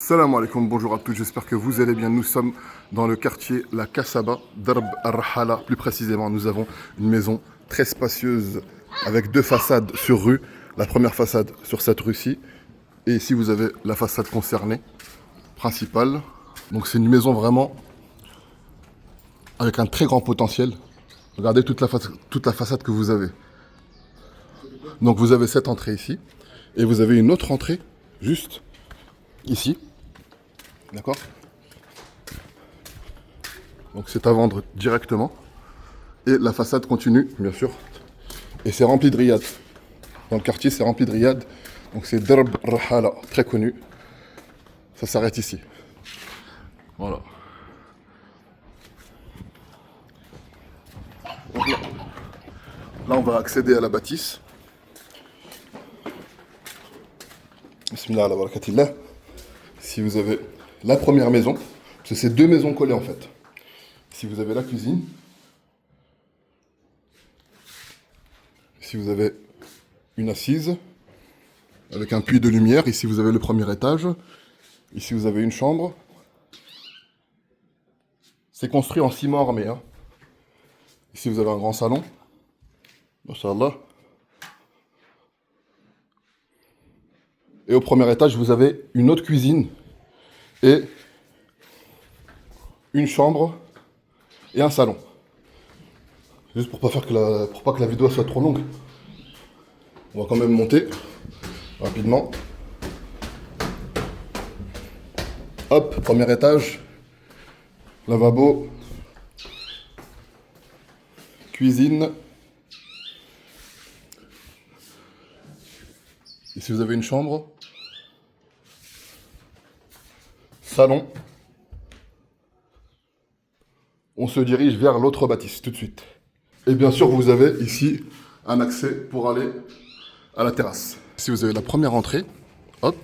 Salam alaikum, bonjour à tous, j'espère que vous allez bien. Nous sommes dans le quartier La Kasaba, Darb Ar-Rahala. Plus précisément, nous avons une maison très spacieuse avec deux façades sur rue. La première façade sur cette rue-ci. Et ici, vous avez la façade concernée, principale. Donc c'est une maison vraiment avec un très grand potentiel. Regardez toute la façade que vous avez. Donc vous avez cette entrée ici. Et vous avez une autre entrée, juste ici. D'accord? Donc c'est à vendre directement. Et la façade continue, bien sûr. Et c'est rempli de riad. Dans le quartier, c'est rempli de riad. Donc c'est Darb Rahala, très connu. Ça s'arrête ici. Voilà. Donc là, on va accéder à la bâtisse. Bismillah ala barakatillah. Si vous avez la première maison, parce que c'est deux maisons collées en fait. Si vous avez la cuisine, si vous avez une assise avec un puits de lumière, ici vous avez le premier étage, ici vous avez une chambre. C'est construit en ciment armé. Hein. Ici vous avez un grand salon, Masha'Allah. Et au premier étage vous avez une autre cuisine et une chambre et un salon. Juste pour pas que la vidéo soit trop longue. On va quand même monter rapidement. Hop, premier étage, lavabo, cuisine. Ici vous avez une chambre, salon. On se dirige vers l'autre bâtisse tout de suite. Et bien sûr, vous avez ici un accès pour aller à la terrasse. Ici, vous avez la première entrée. Hop.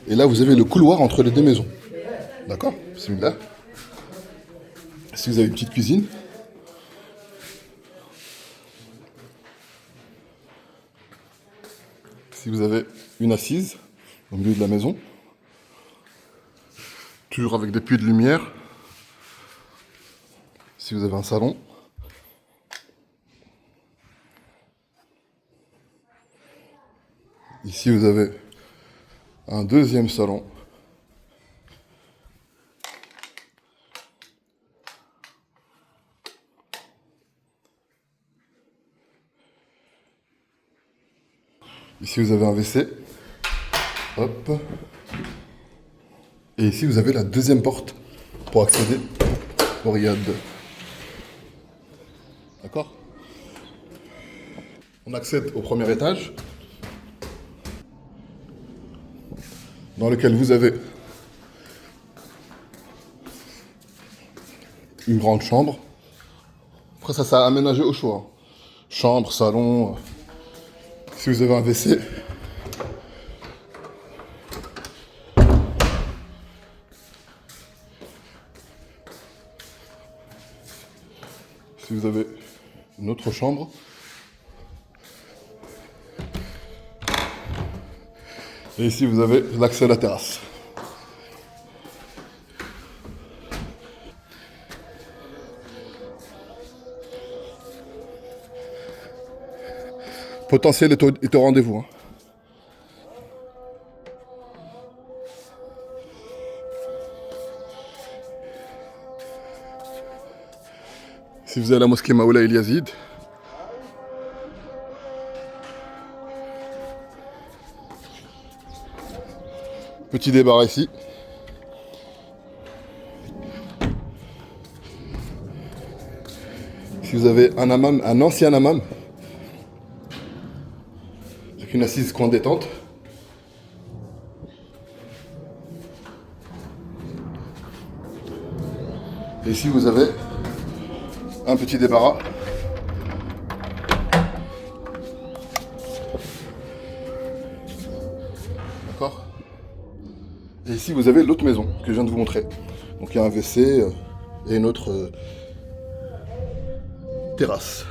Et là, vous avez le couloir entre les deux maisons. D'accord? Bismillah. Ici, vous avez une petite cuisine. Ici, vous avez une assise au milieu de la maison. Toujours avec des puits de lumière. Ici, vous avez un salon. Ici, vous avez un deuxième salon. Ici, vous avez un WC. Hop. Et ici, vous avez la deuxième porte pour accéder au riad. D'accord? On accède au premier étage, dans lequel vous avez une grande chambre. Après ça, ça a aménagé au choix. Hein. Chambre, salon. Si vous avez un WC. Si vous avez une autre chambre. Et ici, vous avez l'accès à la terrasse. Potentiel est au rendez-vous. Hein. Si vous avez la mosquée Maoula El Yazid. Petit débarras ici. Si vous avez un hammam, un ancien hammam, avec une assise coin détente. Et ici vous avez un petit débarras. D'accord? Et ici vous avez l'autre maison que je viens de vous montrer. Donc il y a un WC et une autre terrasse.